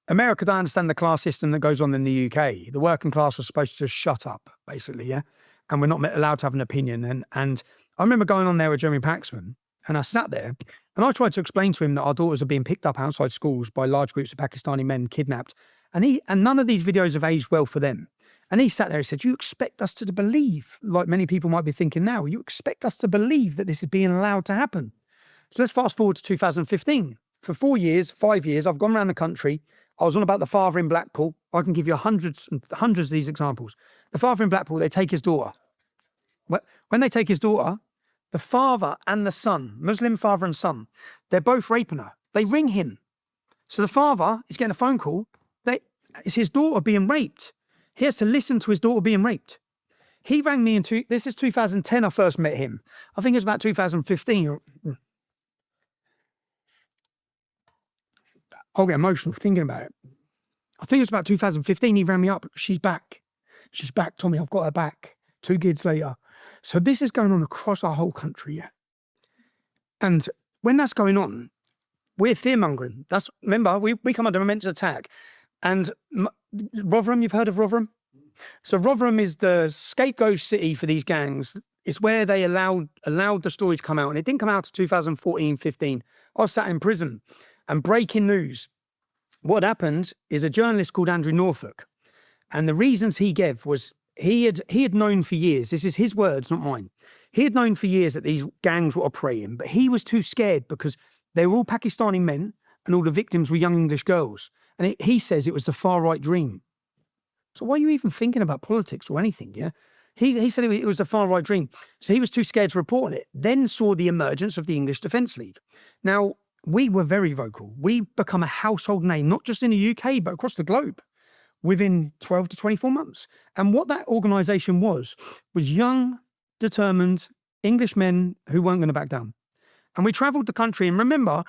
America don't understand the class system that goes on in the UK. The working class was supposed to just shut up, basically, yeah? And we're not allowed to have an opinion. And I remember going on there with Jeremy Paxman, and I sat there, and I tried to explain to him that our daughters are being picked up outside schools by large groups of Pakistani men, kidnapped, and none of these videos have aged well for them. And he sat there and said, you expect us to believe, like many people might be thinking now, you expect us to believe that this is being allowed to happen. So let's fast forward to 2015. For 4 years, 5 years, I've gone around the country. I was on about the father in Blackpool. I can give you hundreds and hundreds of these examples. The father in Blackpool, they take his daughter. When they take his daughter, the father and the son, Muslim father and son, they're both raping her. They ring him. So the father is getting a phone call. It's his daughter being raped. He has to listen to his daughter being raped. He rang me this is 2010 I first met him. I think it was about 2015. I'll get emotional thinking about it. I think it was about 2015. He rang me up. She's back. She's back, Tommy. I've got her back. 2 kids later. So this is going on across our whole country, yeah. And when that's going on, we're fear-mongering. Remember, we come under immense attack. And Rotherham, you've heard of Rotherham? So Rotherham is the scapegoat city for these gangs. It's where they allowed the story to come out. And it didn't come out to 2014, 15. I was sat in prison. And breaking news, what happened is a journalist called Andrew Norfolk. And the reasons he gave was he had known for years, this is his words, not mine. He had known for years that these gangs were operating, but he was too scared because they were all Pakistani men and all the victims were young English girls. And he says it was the far right dream. So why are you even thinking about politics or anything, yeah? He said it was the far right dream. So he was too scared to report on it, then saw the emergence of the English Defence League. Now, we were very vocal. We've become a household name, not just in the UK, but across the globe within 12 to 24 months. And what that organisation was young, determined English men who weren't going to back down. And we travelled the country. And remember,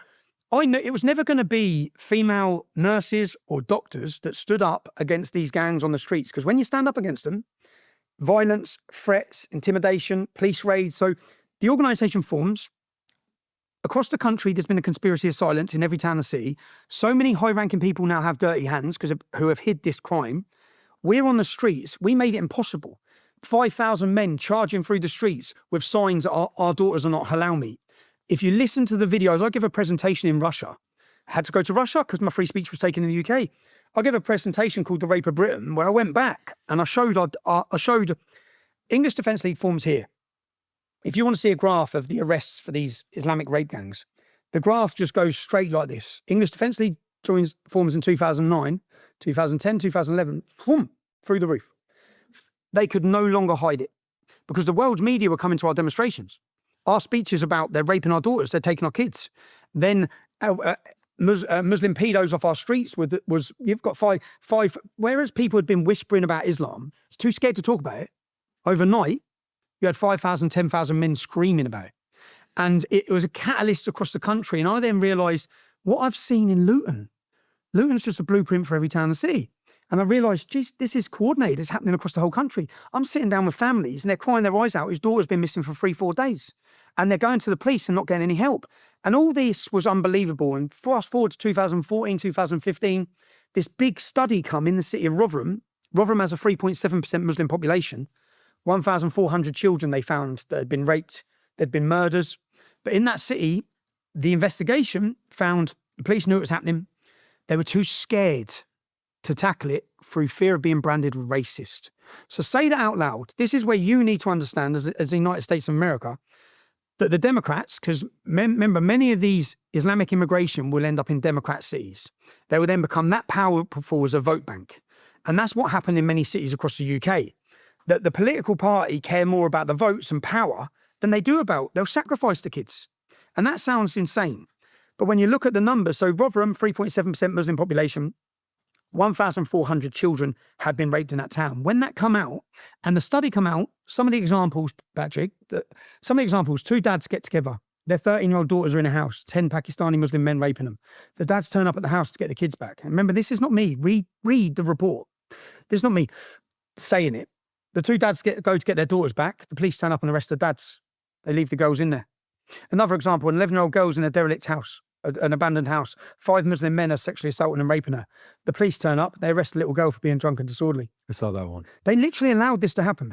I knew it was never going to be female nurses or doctors that stood up against these gangs on the streets. Because when you stand up against them, violence, threats, intimidation, police raids. So the organisation forms. Across the country, there's been a conspiracy of silence in every town and city. So many high-ranking people now have dirty hands who have hid this crime. We're on the streets. We made it impossible. 5,000 men charging through the streets with signs that our daughters are not halal meat. If you listen to the videos, I give a presentation in Russia. I had to go to Russia because my free speech was taken in the UK. I gave a presentation called The Rape of Britain where I went back and I showed English Defence League forms here. If you want to see a graph of the arrests for these Islamic rape gangs, the graph just goes straight like this. English Defence League forms in 2009, 2010, 2011, boom, through the roof. They could no longer hide it because the world's media were coming to our demonstrations. Our speeches about they're raping our daughters, they're taking our kids. Then Muslim pedos off our streets you've got five, whereas people had been whispering about Islam, it's too scared to talk about it. Overnight, you had 5,000, 10,000 men screaming about it. And it was a catalyst across the country. And I then realised what I've seen in Luton. Luton's just a blueprint for every town and city. And I realised, geez, this is coordinated. It's happening across the whole country. I'm sitting down with families and they're crying their eyes out. His daughter's been missing for 3-4 days. And they're going to the police and not getting any help. And all this was unbelievable. And fast forward to 2014, 2015, this big study come in the city of Rotherham. Rotherham has a 3.7% Muslim population. 1,400 children they found that had been raped. There'd been murders. But in that city, the investigation found the police knew it was happening. They were too scared to tackle it through fear of being branded racist. So say that out loud. This is where you need to understand as the United States of America that the Democrats, because remember, many of these Islamic immigration will end up in Democrat cities. They will then become that powerful as a vote bank. And that's what happened in many cities across the UK. That the political party care more about the votes and power than they do they'll sacrifice the kids. And that sounds insane. But when you look at the numbers, so Rotherham, 3.7% Muslim population, 1,400 children had been raped in that town. When that come out, and the study come out, some of the examples, Patrick, 2 dads get together. Their 13-year-old daughters are in a house, 10 Pakistani Muslim men raping them. The dads turn up at the house to get the kids back. And remember, this is not me. Read the report. This is not me saying it. The 2 dads go to get their daughters back. The police turn up and arrest the dads. They leave the girls in there. Another example, an 11-year-old girl's in a derelict house. an abandoned house. 5 Muslim men are sexually assaulting and raping her. The police turn up. They arrest the little girl for being drunk and disorderly. It's like that one. They literally allowed this to happen.